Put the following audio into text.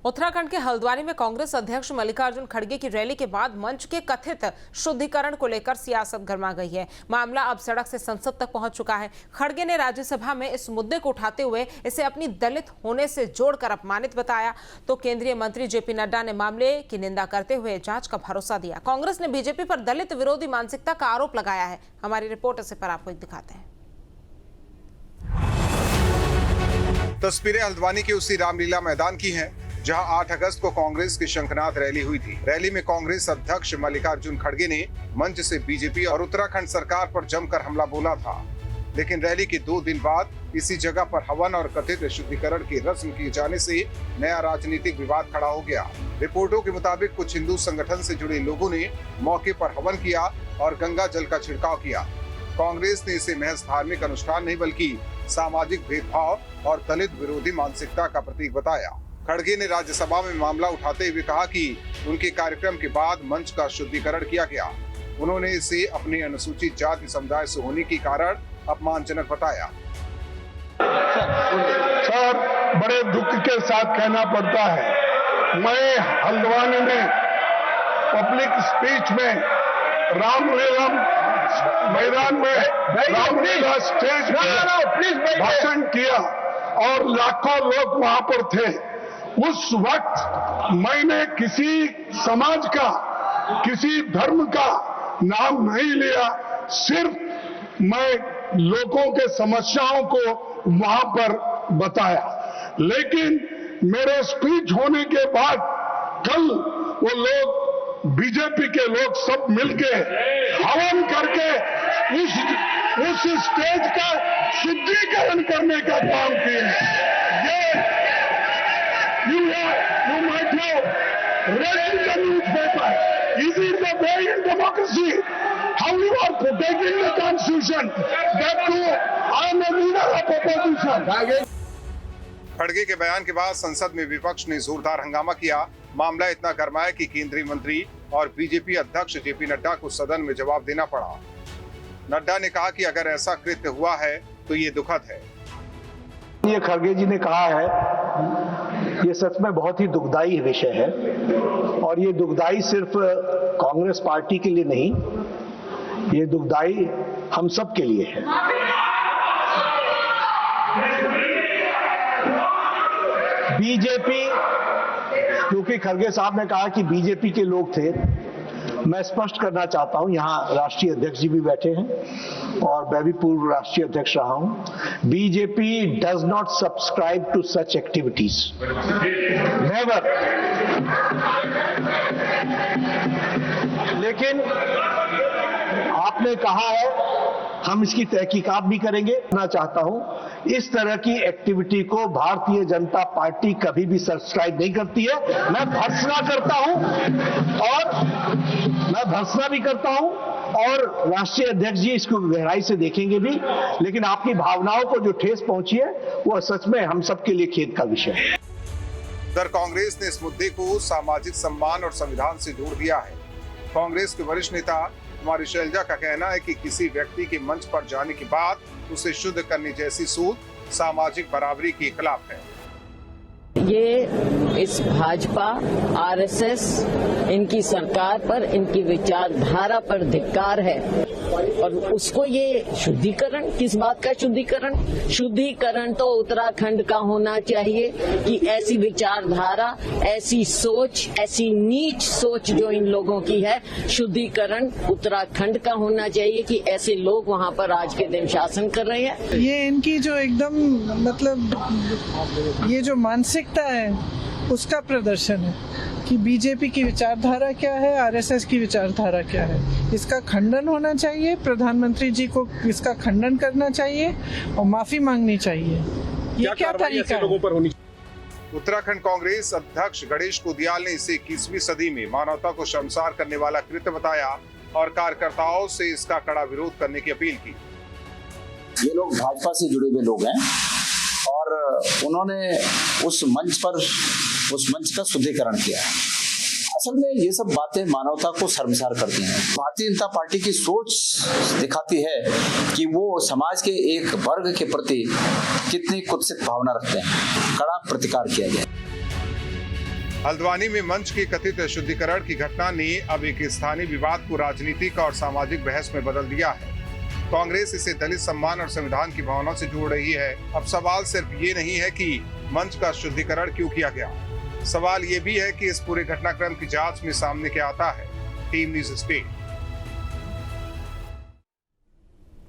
उत्तराखंड के हल्द्वानी में कांग्रेस अध्यक्ष मल्लिकार्जुन खड़गे की रैली के बाद मंच के कथित शुद्धिकरण को लेकर सियासत गर्मा गई है। मामला अब सड़क से संसद तक पहुंच चुका है। खड़गे ने राज्यसभा में इस मुद्दे को उठाते हुए इसे अपनी दलित होने से जोड़कर अपमानित बताया, तो केंद्रीय मंत्री जेपी नड्डा ने मामले की निंदा करते हुए जांच का भरोसा दिया। कांग्रेस ने बीजेपी पर दलित विरोधी मानसिकता का आरोप लगाया है। हमारी रिपोर्ट इसे पर आपको दिखाते हैं। तस्वीरें हल्द्वानी के उसी रामलीला मैदान की हैं, जहां 8 अगस्त को कांग्रेस की शंखनाद रैली हुई थी। रैली में कांग्रेस अध्यक्ष मल्लिकार्जुन खड़गे ने मंच से बीजेपी और उत्तराखंड सरकार पर जमकर हमला बोला था। लेकिन रैली के 2 दिन बाद इसी जगह पर हवन और कथित शुद्धिकरण की रस्म किए जाने से नया राजनीतिक विवाद खड़ा हो गया। रिपोर्टों के मुताबिक कुछ हिंदू संगठन से जुड़े लोगों ने मौके पर हवन किया और गंगा जल का छिड़काव किया। कांग्रेस ने इसे महज धार्मिक अनुष्ठान नहीं बल्कि सामाजिक भेदभाव और दलित विरोधी मानसिकता का प्रतीक बताया। खड़गे ने राज्यसभा में मामला उठाते हुए कहा कि उनके कार्यक्रम के बाद मंच का शुद्धिकरण किया गया। उन्होंने इसे अपने अनुसूचित जाति समुदाय से होने के कारण अपमानजनक बताया। सर, बड़े दुख के साथ कहना पड़ता है, मैं हल्द्वानी में पब्लिक स्पीच में रामलीला मैदान में रामलीला स्टेज पर भाषण किया और लाखों लोग वहां पर थे। उस वक्त मैंने किसी समाज का, किसी धर्म का नाम नहीं लिया, सिर्फ मैं लोगों के समस्याओं को वहां पर बताया। लेकिन मेरे स्पीच होने के बाद कल वो लोग, बीजेपी के लोग सब मिलके हवन करके उस स्टेज का शुद्धिकरण करने का काम किए। ये you might have read in the newspaper. Is it the way in democracy? How you are protecting the constitution? That too, I am a leader of opposition. खड़गे के बयान के बाद संसद में विपक्ष ने जोरदार हंगामा किया। मामला इतना गरमाया कि केंद्रीय मंत्री और बीजेपी अध्यक्ष जेपी नड्डा को सदन में जवाब देना पड़ा। नड्डा ने कहा कि अगर ऐसा कृत्य हुआ है तो ये दुखद है। ये खड़गे जी ने कहा है, ये सच में बहुत ही दुखदाई विषय है और ये दुखदाई सिर्फ कांग्रेस पार्टी के लिए नहीं, ये दुखदाई हम सब के लिए है। बीजेपी, क्योंकि खड़गे साहब ने कहा कि बीजेपी के लोग थे, मैं स्पष्ट करना चाहता हूं, यहाँ राष्ट्रीय अध्यक्ष जी भी बैठे हैं और मैं भी पूर्व राष्ट्रीय अध्यक्ष रहा हूं। BJP does not subscribe to such activities, never. लेकिन आपने कहा है, हम इसकी तहकीकात भी करेंगे। मैं चाहता हूं, इस तरह की एक्टिविटी को भारतीय जनता पार्टी कभी भी सब्सक्राइब नहीं करती है। मैं भर्त्सना करता हूं और मैं भर्त्सना भी करता हूं और राष्ट्रीय अध्यक्ष जी इसको गहराई से देखेंगे भी। लेकिन आपकी भावनाओं को जो ठेस पहुंची है वो सच में हम सबके लिए खेद का विषय है। उधर कांग्रेस ने इस मुद्दे को सामाजिक सम्मान और संविधान से जोड़ दिया है। कांग्रेस के वरिष्ठ नेता कुमारी शैलजा का कहना है कि किसी व्यक्ति के मंच पर जाने के बाद उसे शुद्ध करने जैसी सोच सामाजिक बराबरी के खिलाफ है। ये इस भाजपा, आरएसएस, इनकी सरकार पर, इनकी विचारधारा पर धिक्कार है और उसको ये शुद्धिकरण, किस बात का शुद्धिकरण? शुद्धिकरण तो उत्तराखंड का होना चाहिए कि ऐसी विचारधारा, ऐसी सोच, ऐसी नीच सोच जो इन लोगों की है, शुद्धिकरण उत्तराखंड का होना चाहिए कि ऐसे लोग वहां पर आज के दिन शासन कर रहे हैं। ये इनकी जो एकदम मतलब ये जो मानसिकता है उसका प्रदर्शन है कि बीजेपी की विचारधारा क्या है, आरएसएस की विचारधारा क्या है। इसका खंडन होना चाहिए, प्रधानमंत्री जी को इसका खंडन करना चाहिए और माफी मांगनी चाहिए। ये क्या तरीका है? लोगों पर होनी। उत्तराखंड कांग्रेस अध्यक्ष गणेश कुदियाल ने इसे 21वीं सदी में मानवता को शर्मसार करने वाला कृत्य बताया और कार्यकर्ताओं से इसका कड़ा विरोध करने की अपील की। ये लोग भाजपा से जुड़े हुए लोग हैं और उन्होंने उस मंच का शुद्धिकरण किया है। असल में ये सब बातें मानवता को शर्मसार करती हैं। भारतीय जनता पार्टी की सोच दिखाती है कि वो समाज के एक वर्ग के प्रति कितनी कुत्सित भावना रखते हैं। कड़ा प्रतिकार किया जाए। हल्द्वानी में मंच के कथित शुद्धिकरण की घटना ने अब एक स्थानीय विवाद को राजनीतिक और सामाजिक बहस में बदल दिया है। कांग्रेस इसे दलित सम्मान और संविधान की भावना से जोड़ रही है। अब सवाल सिर्फ ये नहीं है कि मंच का शुद्धिकरण क्यों किया गया, सवाल ये भी है कि इस पूरे घटनाक्रम की जांच में सामने क्या आता है। Team news speed.